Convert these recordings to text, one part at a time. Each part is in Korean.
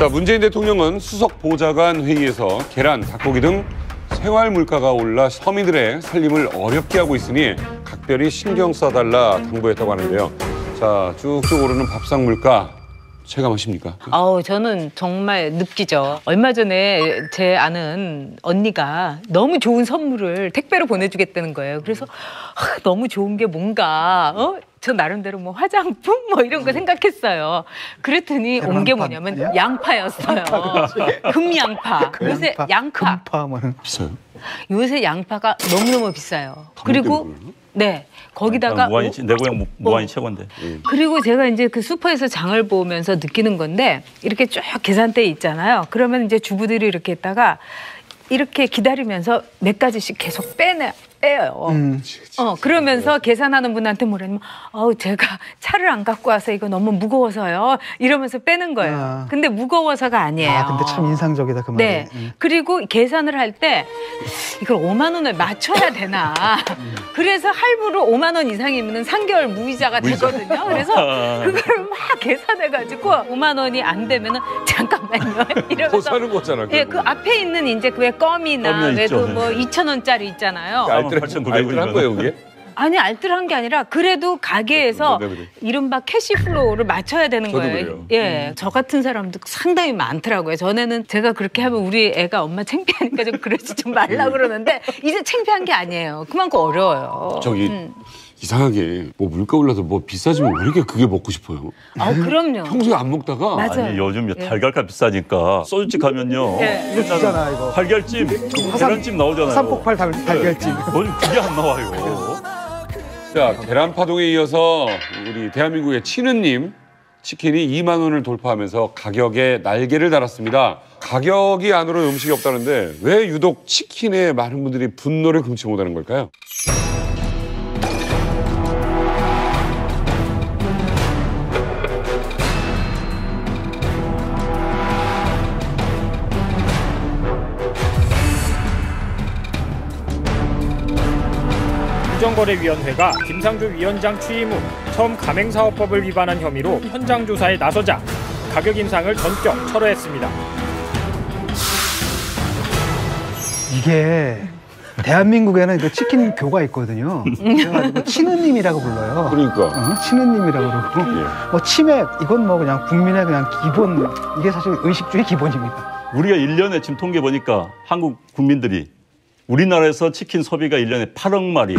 자, 문재인 대통령은 수석 보좌관 회의에서 계란, 닭고기 등 생활 물가가 올라 서민들의 살림을 어렵게 하고 있으니 각별히 신경 써달라 당부했다고 하는데요. 자, 쭉쭉 오르는 밥상 물가 체감하십니까? 저는 정말 느끼죠. 얼마 전에 제 아는 언니가 너무 좋은 선물을 택배로 보내주겠다는 거예요. 그래서 너무 좋은 게 뭔가 저 나름대로 뭐 화장품 뭐 이런 거 생각했어요. 그랬더니 온 게 뭐냐면 양파였어요. 금양파. 요새 양파. 금파 뭐는 비싸요? 요새 양파가 너무너무 비싸요. 그리고 네. 거기다가 내 고향 무한이 최고인데. 그리고 제가 이제 그 슈퍼에서 장을 보면서 느끼는 건데 이렇게 쭉 계산대에 있잖아요. 그러면 이제 주부들이 이렇게 있다가 이렇게 기다리면서 몇 가지씩 계속 빼요. 그러면서 계산하는 분한테 뭐라냐면 제가 차를 안 갖고 와서 이거 너무 무거워서요. 이러면서 빼는 거예요. 근데 무거워서가 아니에요. 근데 참 인상적이다 그 말이. 네. 그리고 계산을 할 때 이걸 5만 원을 맞춰야 되나. 그래서 할부로 5만 원 이상이면 3개월 무이자가 되거든요. 그래서 그걸 막 계산해가지고 5만 원이 안 되면은 잠깐만요. 이러면서. 더 사는 거잖아. 예, 그 앞에 있는 이제 그 껌이나 외도 뭐 2,000원짜리 있잖아요. 알뜰한 거예요, 그게? 아니, 알뜰한 게 아니라 그래도 가게에서 이른바 캐시플로우를 맞춰야 되는 거예요. 예, 저 같은 사람도 상당히 많더라고요. 전에는 제가 그렇게 하면 우리 애가 엄마 창피하니까 좀 그러지 좀 말라 그러는데 이제 창피한 게 아니에요. 그만큼 어려워요. 이상하게 뭐 물가 올라서 뭐 비싸지면 왜 이렇게 그게 먹고 싶어요? 그럼요. 평소에 안 먹다가. 맞아요. 아니, 요즘 달걀값 비싸니까 소주집 가면요. 이거 주잖아 이거. 달걀찜, 계란찜 나오잖아요. 화산폭발 달걀찜. 요즘 그게 안 나와요. 자, 계란파동에 이어서 우리 대한민국의 치느님 치킨이 2만 원을 돌파하면서 가격에 날개를 달았습니다. 가격이 안 오른 음식이 없다는데 왜 유독 치킨에 많은 분들이 분노를 금치 못하는 걸까요? 국정거래위원회가 김상조 위원장 취임 후 처음 가맹사업법을 위반한 혐의로 현장 조사에 나서자 가격 인상을 전격 철회했습니다. 이게 대한민국에는 그 치킨 교가 있거든요. 그래가지고 치느님이라고 불러요. 그러니까. 치느님이라고 그러고 뭐 치맥 이건 뭐 그냥 국민의 그냥 기본 이게 사실 의식주의 기본입니다. 우리가 1년에 지금 통계 보니까 한국 국민들이 우리나라에서 치킨 소비가 1년에 8억 마리.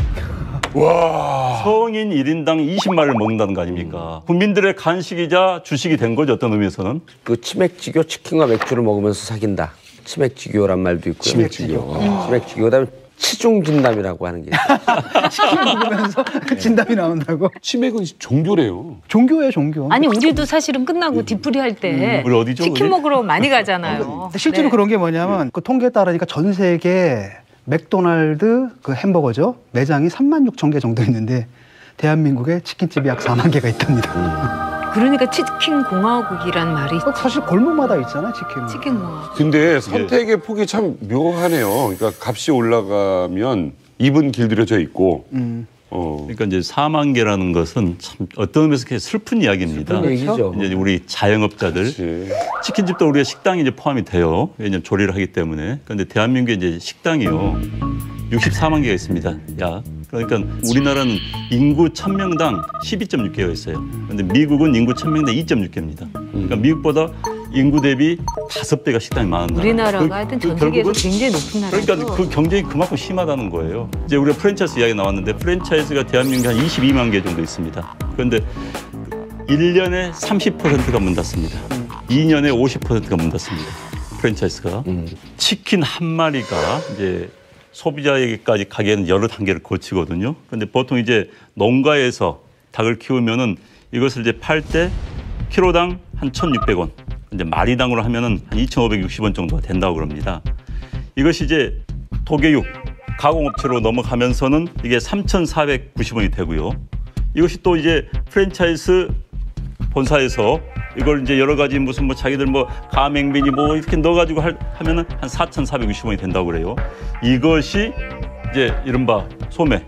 와. 성인 1인당 20마리를 먹는다는 거 아닙니까? 국민들의 간식이자 주식이 된 거죠, 어떤 의미에서는. 그 치맥지교 치킨과 맥주를 먹으면서 사귄다. 치맥지교란 말도 있고요. 치맥지교. 치맥지교. 그다음에 치중진담이라고 하는 게 있어요. 치킨 먹으면서 진담이 나온다고? 치맥은 종교래요. 종교예요, 종교. 아니, 우리도 사실은 끝나고 뒤풀이 할 때 우리 어디죠, 치킨 우리? 먹으러 많이 가잖아요. 근데 실제로 그런 게 뭐냐면 그 통계에 따르니까 전 세계 맥도날드 그 햄버거죠. 매장이 36,000개 정도 있는데 대한민국에 치킨집이 약 4만 개가 있답니다. 그러니까 치킨 공화국이란 말이 사실 골목마다 있잖아요, 치킨은. 치킨 공화국. 근데 선택의 폭이 참 묘하네요. 그러니까 값이 올라가면 입은 길들여져 있고. 그러니까 이제 4만 개라는 것은 참 어떤 의미에서 슬픈 이야기입니다. 슬픈 얘기죠. 이제 우리 자영업자들 그렇지. 치킨집도 우리가 식당이 이제 포함이 돼요. 왜냐면 조리를 하기 때문에. 그런데 대한민국에 이제 식당이요 64만 개가 있습니다. 약. 그러니까 우리나라는 인구 1000명당 12.6개가 있어요. 그런데 미국은 인구 1000명당 2.6개입니다. 그러니까 미국보다 인구 대비 5배가 식당이 많은 나라. 우리나라가 하여튼 전 세계에서 굉장히 높은 나라죠. 그러니까 그 경쟁이 그만큼 심하다는 거예요. 이제 우리가 프랜차이즈 이야기 나왔는데 프랜차이즈가 대한민국에 한 22만 개 정도 있습니다. 그런데 1년에 30%가 문 닫습니다. 2년에 50%가 문 닫습니다. 프랜차이즈가. 치킨 한 마리가 이제 소비자에게까지 가기에는 여러 단계를 거치거든요. 그런데 보통 이제 농가에서 닭을 키우면은 이것을 이제 팔 때 키로당 한 1,600원. 이제 마리당으로 하면은 한 2,560원 정도가 된다고 그럽니다. 이것이 이제 도개육 가공업체로 넘어가면서는 이게 3,490원이 되고요. 이것이 또 이제 프랜차이즈 본사에서 이걸 이제 여러 가지 무슨 뭐 자기들 뭐 가맹비니 뭐 이렇게 넣어가지고 하면은 한 4,460원이 된다고 그래요. 이것이 이제 이른바 소매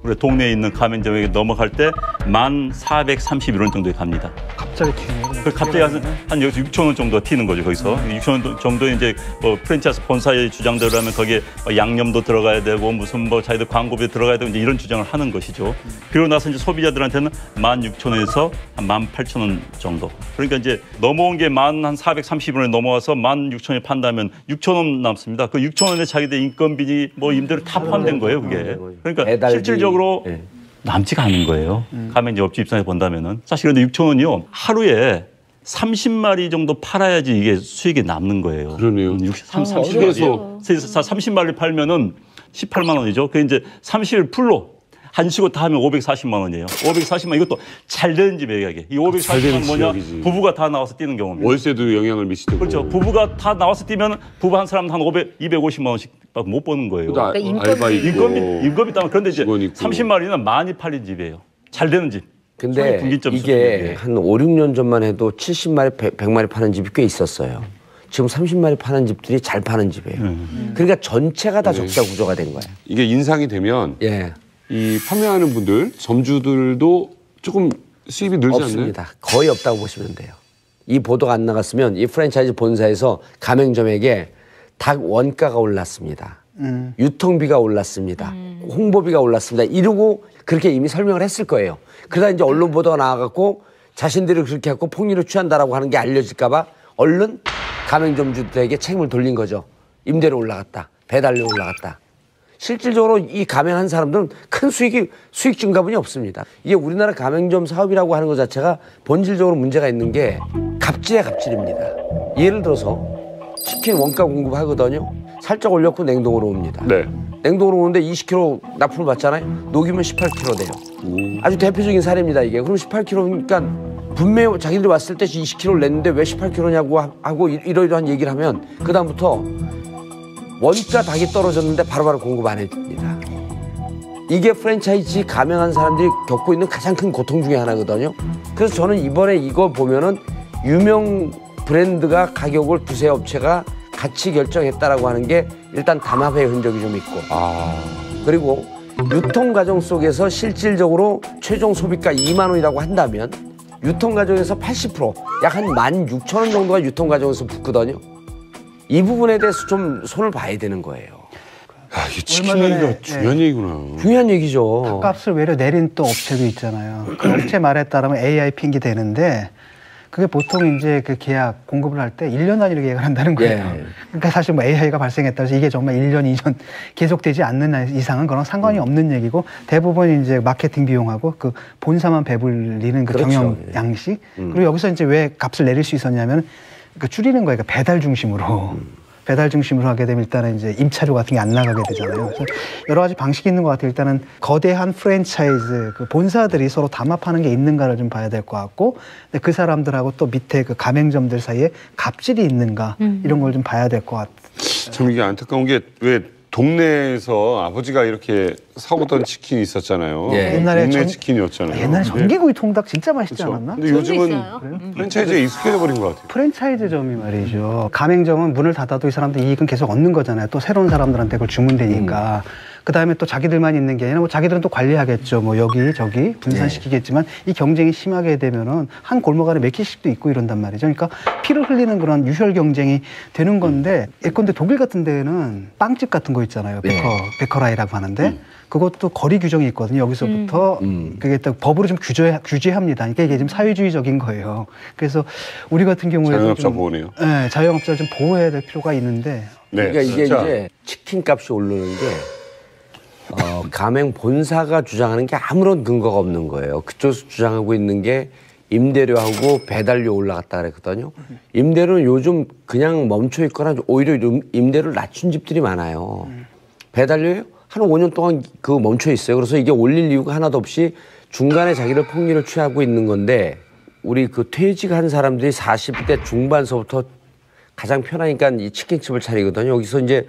우리 동네에 있는 가맹점에게 넘어갈 때 1431원 정도에 갑니다. 갑자기 튀네요. 갑자기 한 여기서 6천 원 정도 튀는 거죠. 거기서 6천 원 정도 이제 뭐 프랜차이즈 본사의 주장대로 하면 거기에 양념도 들어가야 되고 무슨 뭐 자기들 광고비 들어가야 되고 이제 이런 주장을 하는 것이죠. 그리고 나서 이제 소비자들한테는 16,000원에서 한 18,000원 정도. 그러니까 이제 넘어온 게 430원에 넘어와서 16,000원에 판다면 6,000원 남습니다. 그 6,000원에 자기들 인건비 뭐 임대료 다 포함된 거예요, 그게. 그러니까 배달비. 실질적으로 남지가 않은 거예요. 가맹점 업주 입장에서 본다면은. 사실 그런데 6,000원이요. 하루에 30마리 정도 팔아야지 이게 수익이 남는 거예요. 그러네요. 30마리. 30마리 팔면은 18만 원이죠. 그 이제 30일 풀로 한 쉬고 다 하면 540만 원이에요. 540만 이것도 잘 되는 집의 이야기. 이 540만 원 뭐냐? 지역이지. 부부가 다 나와서 뛰는 경우입니다. 월세도 영향을 미치고. 그렇죠. 부부가 다 나와서 뛰면 부부 한 사람 한 250만 원씩 못 버는 거예요. 알바 있고. 임금이 따면 그런데 이제 직원 있고. 30마리는 많이 팔린 집이에요. 잘 되는 집. 근데 분기점 이게 수준이에요. 한 5, 6년 전만 해도 70마리, 100마리 파는 집이 꽤 있었어요. 지금 30마리 파는 집들이 잘 파는 집이에요. 그러니까 전체가 다 적자 구조가 된 거예요. 이게 인상이 되면 예. 이 판매하는 분들, 점주들도 조금 수입이 늘지 않나요? 없습니다. 거의 없다고 보시면 돼요. 이 보도가 안 나갔으면 이 프랜차이즈 본사에서 가맹점에게 닭 원가가 올랐습니다. 유통비가 올랐습니다. 홍보비가 올랐습니다. 이러고 그렇게 이미 설명을 했을 거예요. 그러다 이제 언론 보도가 나와갖고 자신들이 그렇게 하고 폭리를 취한다라고 하는 게 알려질까 봐 얼른 가맹점주들에게 책임을 돌린 거죠. 임대료 올라갔다. 배달료 올라갔다. 실질적으로 이 가맹한 사람들은 큰 수익 증가분이 없습니다. 이게 우리나라 가맹점 사업이라고 하는 것 자체가 본질적으로 문제가 있는 게 갑질의 갑질입니다. 예를 들어서 치킨 원가 공급하거든요. 살짝 올렸고 냉동으로 옵니다. 네. 냉동으로 오는데 20kg 납품을 받잖아요. 녹이면 18kg 돼요. 아주 대표적인 사례입니다, 이게. 그럼 18kg니까 분명히 자기들이 왔을 때 20kg를 냈는데 왜 18kg냐고 하고 이러이러한 얘기를 하면 그다음부터 원가 닭이 떨어졌는데 바로바로 공급 안 해줍니다. 이게 프랜차이즈 가맹한 사람들이 겪고 있는 가장 큰 고통 중에 하나거든요. 그래서 저는 이번에 이거 보면은 유명 브랜드가 가격을 두세 업체가 같이 결정했다라고 하는 게 일단 담합의 흔적이 좀 있고 그리고 유통 과정 속에서 실질적으로 최종 소비가 2만 원이라고 한다면 유통 과정에서 80% 약 한 16,000원 정도가 유통 과정에서 붙거든요. 이 부분에 대해서 좀 손을 봐야 되는 거예요. 이게 치킨 얘기가 중요한 얘기구나. 중요한 얘기죠. 값을 외려 내린 또 업체도 있잖아요. 그 업체 말에 따르면 AI 핑계 되는데 그게 보통 이제 그 계약 공급을 할 때 1년 단위로 계약을 한다는 거예요. 예. 그러니까 사실 뭐 AI가 발생했다 해서 이게 정말 1년, 2년 계속되지 않는 이상은 그런 상관이 없는 얘기고 대부분 이제 마케팅 비용하고 그 본사만 배불리는 그 그렇죠. 경영 양식. 그리고 여기서 이제 왜 값을 내릴 수 있었냐면 그 줄이는 거예요. 그러니까 배달 중심으로. 배달 중심으로 하게 되면 일단은 이제 임차료 같은 게 안 나가게 되잖아요. 그래서 여러 가지 방식이 있는 것 같아요. 일단은 거대한 프랜차이즈 그 본사들이 서로 담합하는 게 있는가를 좀 봐야 될 것 같고, 근데 그 사람들하고 또 밑에 그 가맹점들 사이에 갑질이 있는가 이런 걸 좀 봐야 될 것 같아요. 참 이게 안타까운 게 왜 동네에서 아버지가 이렇게 사오던 치킨이 있었잖아요. 예. 옛날에 동네 치킨이었잖아요. 옛날에 전기구이 통닭 진짜 맛있지 그렇죠. 않았나? 근데 요즘은 프랜차이즈에 익숙해져 버린 것 같아요. 프랜차이즈점이 말이죠. 가맹점은 문을 닫아도 이 사람들 이익은 계속 얻는 거잖아요. 또 새로운 사람들한테 그걸 주문되니까. 그다음에 또 자기들만 있는 게 아니라 뭐 자기들은 또 관리하겠죠. 뭐 여기 저기 분산시키겠지만 이 경쟁이 심하게 되면은 한 골목 안에 몇 개씩도 있고 이런단 말이죠. 그러니까 피를 흘리는 그런 유혈 경쟁이 되는 건데 예컨대 독일 같은 데는 빵집 같은 거 있잖아요. 베커라이라고 하는데 그것도 거리 규정이 있거든요. 여기서부터 그게 또 법으로 좀 규제합니다. 그러니까 이게 좀 사회주의적인 거예요. 그래서 우리 같은 경우에도 자영업자 좀, 보호네요. 네, 자영업자를 좀 보호해야 될 필요가 있는데. 네, 그러니까 이게 진짜. 이제 치킨 값이 오르는 게 가맹 본사가 주장하는 게 아무런 근거가 없는 거예요. 그쪽에서 주장하고 있는 게 임대료하고 배달료 올라갔다 그랬거든요. 임대료는 요즘 그냥 멈춰 있거나 오히려 임대료를 낮춘 집들이 많아요. 배달료요? 한 5년 동안 그 멈춰 있어요. 그래서 이게 올릴 이유가 하나도 없이 중간에 자기를 폭리를 취하고 있는 건데 우리 그 퇴직한 사람들이 40대 중반서부터 가장 편하니까 이 치킨집을 차리거든요. 여기서 이제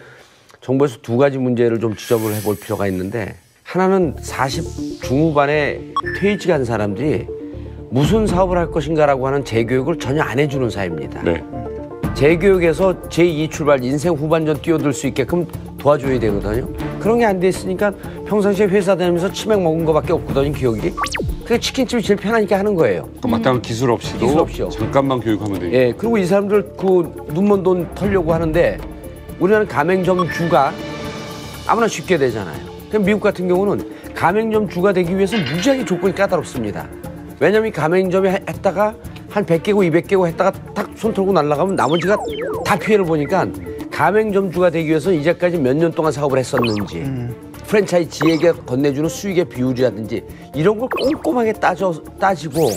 정부에서 두 가지 문제를 좀 지적을 해볼 필요가 있는데 하나는 40 중후반에 퇴직한 사람들이 무슨 사업을 할 것인가라고 하는 재교육을 전혀 안 해주는 사회입니다. 네. 재교육에서 제2 출발 인생 후반전 뛰어들 수 있게끔 도와줘야 되거든요. 그런 게 안 돼 있으니까 평상시에 회사 다니면서 치맥 먹은 거밖에 없거든요, 기억이. 그 치킨집이 제일 편하니까 하는 거예요. 그 마땅한 기술 없이도 기술 없이요. 잠깐만 교육하면 되니까. 예, 그리고 이 사람들 그 눈먼 돈 털려고 하는데 우리나라는 가맹점 주가 아무나 쉽게 되잖아요. 그럼 미국 같은 경우는 가맹점 주가 되기 위해서 무지하게 조건이 까다롭습니다. 왜냐하면 이 가맹점에 했다가 한 100개고 200개고 했다가 딱 손 털고 날아가면 나머지가 다 피해를 보니까 가맹점 주가 되기 위해서 이제까지 몇 년 동안 사업을 했었는지 프랜차이즈에게 건네주는 수익의 비율이라든지 이런 걸 꼼꼼하게 따지고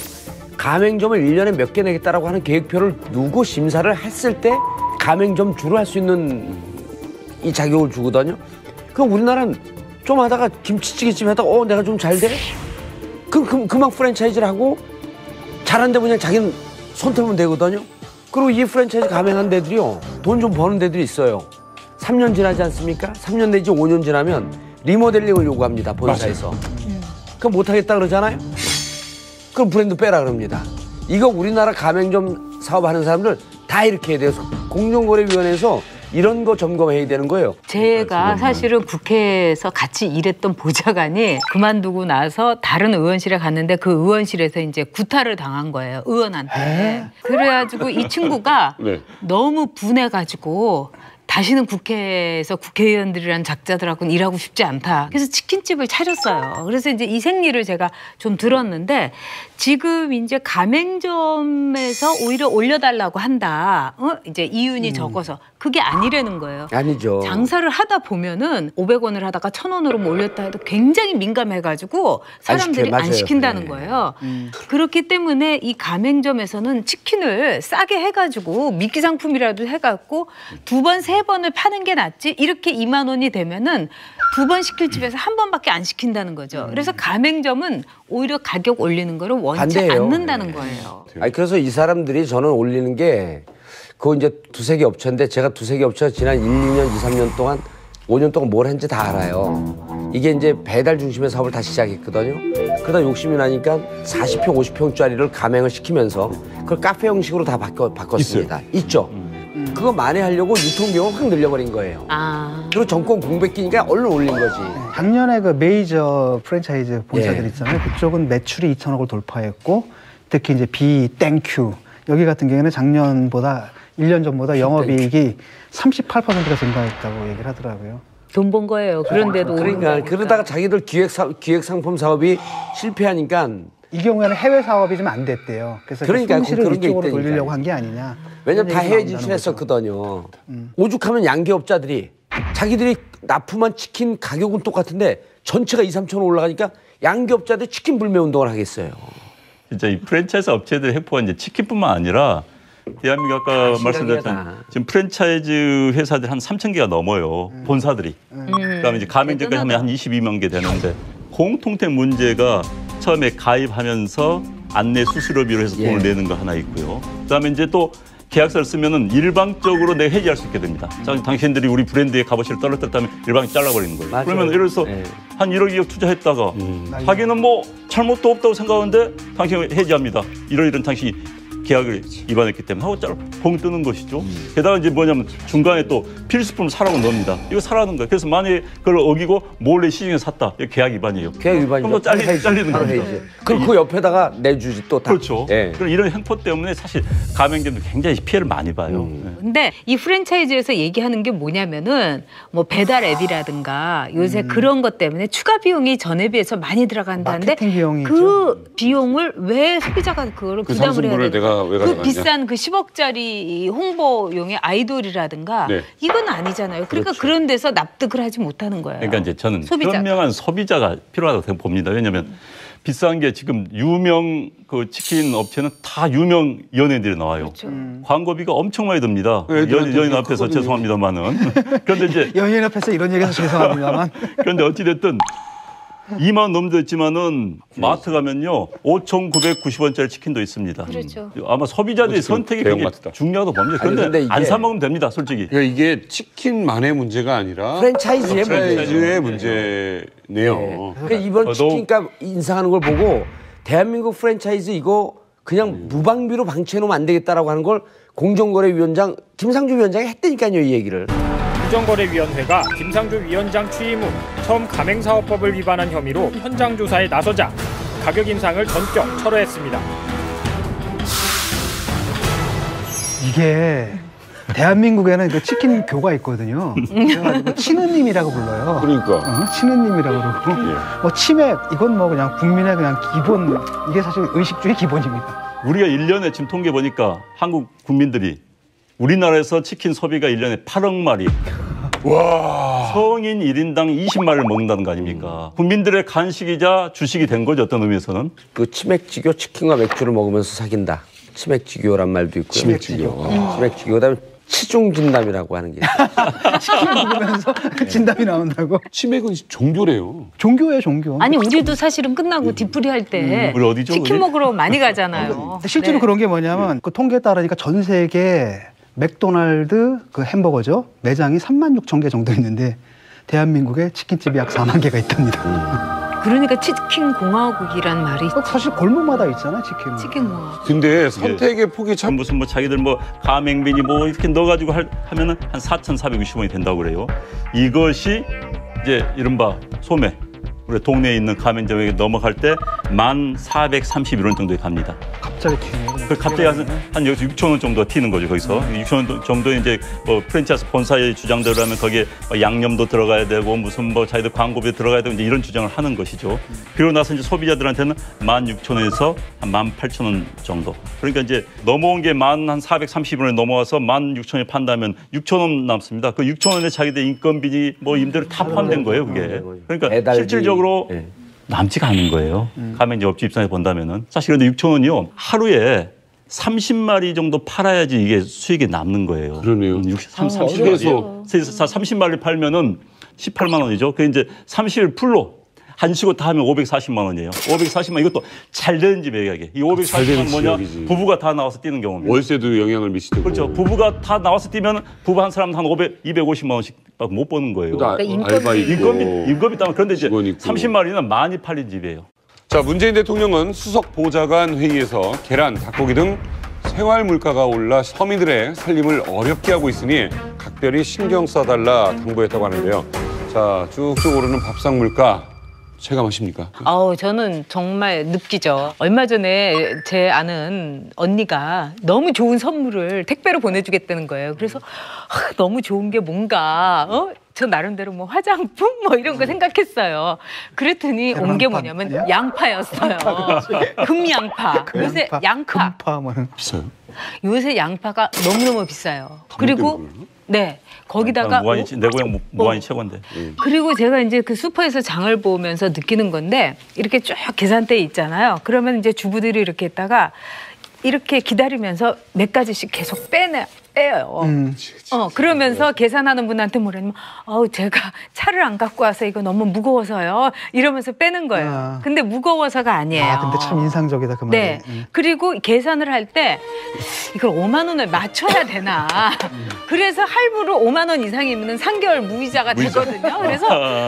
가맹점을 1년에 몇 개 내겠다라고 하는 계획표를 누구 심사를 했을 때 가맹점 주를 할 수 있는 이 자격을 주거든요. 그럼 우리나라는 좀 하다가 김치찌개집 하다가 내가 좀 잘 돼? 그만 프랜차이즈를 하고 잘하는데 그냥 자기는 손 털면 되거든요. 그리고 이 프랜차이즈 가맹한 데들이요. 돈 좀 버는 데들이 있어요. 3년 지나지 않습니까? 3년 내지 5년 지나면 리모델링을 요구합니다. 본사에서. 그럼 못하겠다 그러잖아요. 그럼 브랜드 빼라 그럽니다. 이거 우리나라 가맹점 사업하는 사람들 다 이렇게 해야 돼요. 공정거래위원회에서 이런 거 점검해야 되는 거예요. 제가 사실은 국회에서 같이 일했던 보좌관이 그만두고 나서 다른 의원실에 갔는데 그 의원실에서 이제 구타를 당한 거예요. 의원한테. 그래가지고 이 친구가 네. 너무 분해가지고 다시는 국회에서 국회의원들이란 작자들하고는 일하고 싶지 않다. 그래서 치킨집을 차렸어요. 그래서 이제 이 생리를 제가 좀 들었는데 지금 이제 가맹점에서 오히려 올려달라고 한다. 이제 이윤이 적어서. 그게 아니라는 거예요. 아니죠. 장사를 하다 보면은 500원을 하다가 1,000원으로 뭐 올렸다 해도 굉장히 민감해가지고 사람들이 안 시킨다는 네. 거예요. 그렇기 때문에 이 가맹점에서는 치킨을 싸게 해가지고 미끼 상품이라도 해갖고 2번, 3번을 파는 게 낫지 이렇게 2만 원이 되면은 2번 시킬 집에서 1번밖에 안 시킨다는 거죠. 그래서 가맹점은 오히려 가격 올리는 거를 원치 반대예요. 않는다는 거예요. 아니 그래서 이 사람들이 저는 올리는 게 그거 이제 두세 개 업체인데 제가 두세 개 업체가 지난 1, 2년, 2, 3년 동안 5년 동안 뭘 했는지 다 알아요. 이게 이제 배달 중심의 사업을 다시 시작했거든요. 그러다 욕심이 나니까 40평, 50평짜리를 가맹을 시키면서 그걸 카페 형식으로 다 바꿨습니다. 있죠. 그거 만회하려고 유통비용을 확 늘려버린 거예요. 그리고 정권 공백기니까 얼른 올린 거지. 작년에 그 메이저 프랜차이즈 본사들 있잖아요. 그쪽은 매출이 2천억을 돌파했고 특히 이제 땡큐 여기 같은 경우에는 작년보다 1년 전보다 영업이익이 38%가 증가했다고 얘기를 하더라고요. 돈 번 거예요. 그런데도 그러니까 그러다가 자기들 기획상품 사업이 실패하니까 이 경우에는 해외 사업이 좀 안 됐대요. 그래서 그러니까 손실을 그런 게 이쪽으로 있다니까요. 돌리려고 한 게 아니냐. 왜냐면 다 그런 해외 얘기가 나온다는 진출했었거든요. 오죽하면 양계업자들이 자기들이 납품한 치킨 가격은 똑같은데 전체가 2, 3천 원 올라가니까 양계업자들이 치킨 불매 운동을 하겠어요. 진짜 이 프랜차이즈 업체들의 획포가 이제 치킨뿐만 아니라 대한민국 아까 말씀드렸던 지금 프랜차이즈 회사들 한 3천 개가 넘어요. 본사들이. 그다음에 이제 가맹점까지 하면 한 22만 개 되는데 공통된 문제가 처음에 가입하면서 안내 수수료비로 해서 돈을 내는 거 하나 있고요. 그다음에 이제 또 계약서를 쓰면은 일방적으로 내가 해지할 수 있게 됩니다. 자, 당신들이 우리 브랜드의 값어치를 떨어뜨렸다면 일방이 잘라버리는 거예요. 맞아요. 그러면 예를 들어서 한 1억 2억 투자했다가 자기는 뭐 잘못도 없다고 생각하는데 당신이 해지합니다. 이런 당신이 계약을 위반했기 때문에 하고 봉 뜨는 것이죠. 게다가 이제 뭐냐면 중간에 또 필수품을 사라고 넣습니다. 이거 사라는 거예요. 그래서 만약에 그걸 어기고 몰래 시중에 샀다. 이거 계약 위반이에요. 계약 위반이죠. 그럼 또 잘리는 거죠. 그럼 그 옆에다가 내주지 또 다. 그렇죠. 예. 그럼 이런 횡포 때문에 사실 가맹점도 굉장히 피해를 많이 봐요. 근데 이 프랜차이즈에서 얘기하는 게 뭐냐면은 뭐 배달 앱이라든가 요새 그런 것 때문에 추가 비용이 전에 비해서 많이 들어간다는데 마케팅 비용이죠. 그 비용을 왜 소비자가 그거를 그 부담을 해야 상승분을 돼? 내가 왜 그 가져가냐. 비싼 그 10억짜리 홍보용의 아이돌이라든가 네. 이건 아니잖아요. 그러니까 그렇죠. 그런 데서 납득을 하지 못하는 거예요. 그러니까 이제 저는 소비자가. 현명한 소비자가 필요하다고 봅니다. 왜냐하면 비싼 게 지금 유명 그 치킨 업체는 다 유명 연예인들이 나와요. 그렇죠. 광고비가 엄청 많이 듭니다. 애들한테 연예인 앞에서 크거든요. 죄송합니다만은. 그런데 이제 연예인 앞에서 이런 얘기해서 죄송합니다만 그런데 어찌됐든 2만 원 넘도 있지만은 마트 가면요 5,990원짜리 치킨도 있습니다. 그렇죠. 아마 소비자들의 지금 선택이 굉장히 대형마트다. 중요하다고 봅니다. 아니, 그런데 근데 안 이게- 사 먹으면 됩니다, 솔직히. 그러니까 이게 치킨만의 문제가 아니라 프랜차이즈의 프랜차이즈의 문제죠. 문제네요. 그러니까 이번 치킨값 인상하는 걸 보고 대한민국 프랜차이즈 이거 그냥 무방비로 방치해놓으면 안 되겠다라고 하는 걸 공정거래위원장 김상조 위원장이 했다니까요, 이 얘기를. 공정거래위원회가 김상조 위원장 취임 후 처음 가맹사업법을 위반한 혐의로 현장 조사에 나서자 가격 인상을 전격 철회했습니다. 이게 대한민국에는 그 치킨 교가 있거든요. 그래가지고 치느님이라고 불러요. 그러니까. 치느님이라고 그러고 뭐 치맥 이건 뭐 그냥 국민의 그냥 기본 이게 사실 의식주의 기본입니다. 우리가 1년에 지금 통계 보니까 한국 국민들이 우리나라에서 치킨 소비가 1년에 8억 마리. 와. 성인 1인당 20마리를 먹는다는 거 아닙니까? 국민들의 간식이자 주식이 된 거죠, 어떤 의미에서는. 그 치맥지교 치킨과 맥주를 먹으면서 사귄다. 치맥지교란 말도 있고요. 치맥지교. 치맥지교. 그다음에 치중진담이라고 하는 게 있어요. 치킨 먹으면서 진담이 나온다고? 치맥은 종교래요. 종교예요, 종교. 아니 우리도 사실은 끝나고 뒤풀이 할 때 우리 어디죠, 치킨 우리? 먹으러 많이 가잖아요. 실제로 네. 그런 게 뭐냐면 그 통계에 따르니까 전 세계 맥도날드 그 햄버거죠 매장이 36,000개 정도 있는데 대한민국에 치킨집이 약 4만 개가 있답니다. 그러니까 치킨 공화국이란 말이 사실 골목마다 있잖아 치킨은. 치킨 공화국. 근데 선택의 폭이 참 무슨 뭐 자기들 뭐 가맹비니 뭐 이렇게 넣어가지고 하면은 한 4,460원이 된다고 그래요. 이것이 이제 이른바 소매. 우리 동네에 있는 가맹점에게 넘어갈 때 1,431원 정도에 갑니다. 갑자기 튀네. 그 갑자기 한 여기서 6,000원 정도가 튀는 거죠, 거기서. 6,000원 정도 이제 뭐 프랜차이즈 본사의 주장대로 하면 거기에 뭐 양념도 들어가야 되고 무슨 뭐 자기들 광고비 들어가야 되고 이제 이런 주장을 하는 것이죠. 그리고 나서 이제 소비자들한테는 16,000원에서 한 18,000원 정도. 그러니까 이제 넘어온 게 1,430원에 넘어와서 16,000원에 판다면 6,000원 남습니다. 그 6,000원에 자기들 인건비 뭐 임대료 다 포함된 거예요, 그게. 그러니까 배달비. 실질적으로 네. 남지가 않은 거예요. 가맹점 업주 입장에서 본다면은. 사실 그런데 6,000원이요. 하루에 30마리 정도 팔아야지 이게 수익이 남는 거예요. 그러네요. 30마리. 30마리 팔면은 18만 원이죠. 그 이제 30일 풀로 한 시고 다 하면 540만 원이에요. 540만 이것도 잘 되는 집 얘기하게. 이 540만 원 뭐냐? 지역이지. 부부가 다 나와서 뛰는 경우입니다. 월세도 영향을 미치고. 그렇죠. 부부가 다 나와서 뛰면 부부 한 사람 한 250만 원씩 못 버는 거예요. 또 그러니까 알바 있고. 인건비 따면 그런데 이제 직원 있고. 30마리는 많이 팔린 집이에요. 자, 문재인 대통령은 수석 보좌관 회의에서 계란, 닭고기 등 생활 물가가 올라 서민들의 살림을 어렵게 하고 있으니 각별히 신경 써달라 당부했다고 하는데요. 자, 쭉쭉 오르는 밥상 물가 체감하십니까? 아우 저는 정말 느끼죠. 얼마 전에 제 아는 언니가 너무 좋은 선물을 택배로 보내주겠다는 거예요. 그래서 너무 좋은 게 뭔가 저 나름대로 뭐 화장품 뭐 이런 거 생각했어요. 그랬더니 온 게 뭐냐면 양파였어요. 금양파. 요새 양파. 금파 뭐는. 비싸요? 요새 양파가 너무너무 비싸요. 그리고 네 거기다가 무한이 내 고향 무한이 최고인데. 그리고 제가 이제 그 슈퍼에서 장을 보면서 느끼는 건데 이렇게 쭉 계산대에 있잖아요. 그러면 이제 주부들이 이렇게 있다가 이렇게 기다리면서 몇 가지씩 계속 빼요. 그러면서 계산하는 분한테 뭐라냐면 제가 차를 안 갖고 와서 이거 너무 무거워서요. 이러면서 빼는 거예요. 근데 무거워서가 아니에요. 아 근데 참 인상적이다 그 말이. 네. 그리고 계산을 할 때 이걸 5만 원을 맞춰야 되나. 그래서 할부로 5만 원 이상이면 3개월 무이자가 되거든요. 그래서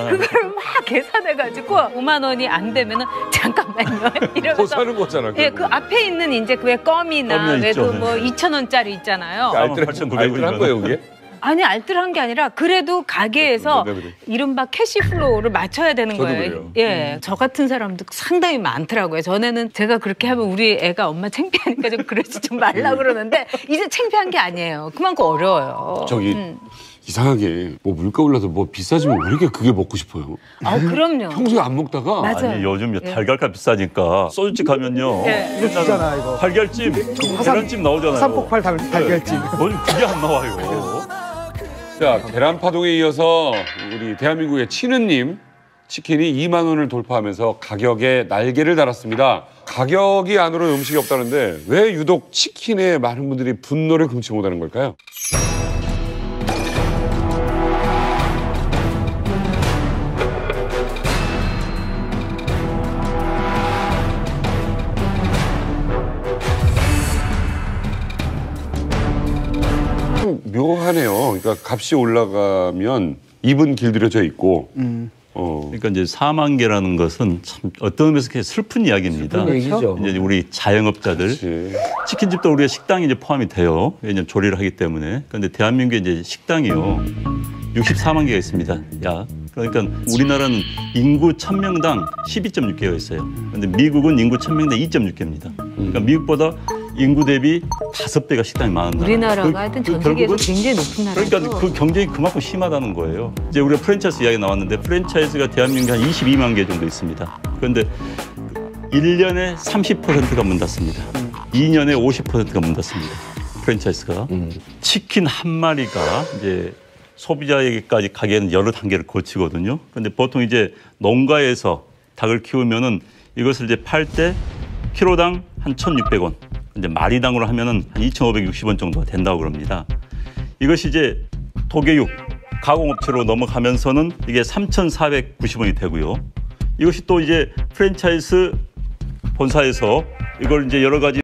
그걸 막 계산해가지고 5만 원이 안 되면은 잠깐만요. 이러면서 더 사는 거잖아. 예, 그 앞에 있는 이제 그 왜 껌이나 껌이 외도 있죠. 뭐 2,000원짜리 있잖아요. 알뜰한 거예요, 그게? 아니 알뜰한 게 아니라 그래도 가게에서 그래. 이른바 캐시플로우를 맞춰야 되는 저도 거예요. 그래요. 예, 저 같은 사람도 상당히 많더라고요. 전에는 제가 그렇게 하면 우리 애가 엄마 창피하니까 좀 그러지 좀 말라 그러는데 이제 창피한 게 아니에요. 그만큼 어려워요. 저기 이상하게 뭐 물가 올라서 뭐 비싸지면 왜 이렇게 그게 먹고 싶어요? 그럼요. 평소에 안 먹다가 맞아요. 아니 요즘 달걀값 비싸니까 소주집 가면요. 예. 주잖아 이거. 달걀찜, 계란찜 나오잖아요. 산폭발 달걀찜. 요즘 그게 안 나와요. 자, 계란파동에 이어서 우리 대한민국의 치느님 치킨이 2만 원을 돌파하면서 가격에 날개를 달았습니다. 가격이 안으로 음식이 없다는데 왜 유독 치킨에 많은 분들이 분노를 금치 못하는 걸까요? 묘하네요. 그러니까 값이 올라가면 입은 길들여져 있고. 그러니까 이제 4만 개라는 것은 참 어떤 의미에서 슬픈 이야기입니다. 슬픈 얘기죠. 이제 우리 자영업자들 그렇지. 치킨집도 우리가 식당이 이제 포함이 돼요. 왜냐면 조리를 하기 때문에. 그런데 대한민국에 이제 식당이요 64만 개가 있습니다. 약. 그러니까 우리나라는 인구 1000명당 12.6개가 있어요. 그런데 미국은 인구 1000명당 2.6개입니다. 그러니까 미국보다 인구 대비 5배가 식당이 많은 나라. 우리나라가 하여튼 전 세계에서 굉장히 높은 나라죠. 그러니까 그 경쟁이 그만큼 심하다는 거예요. 이제 우리가 프랜차이즈 이야기 나왔는데 프랜차이즈가 대한민국에 한 22만 개 정도 있습니다. 그런데 1년에 30%가 문 닫습니다. 2년에 50%가 문 닫습니다. 프랜차이즈가. 치킨 한 마리가 이제 소비자에게까지 가기에는 여러 단계를 거치거든요. 그런데 보통 이제 농가에서 닭을 키우면은 이것을 이제 팔 때 키로당 한 1,600원. 이제 마리당으로 하면은 한 2,560원 정도가 된다고 그럽니다. 이것이 이제 도개육 가공업체로 넘어가면서는 이게 3,490원이 되고요. 이것이 또 이제 프랜차이즈 본사에서 이걸 이제 여러 가지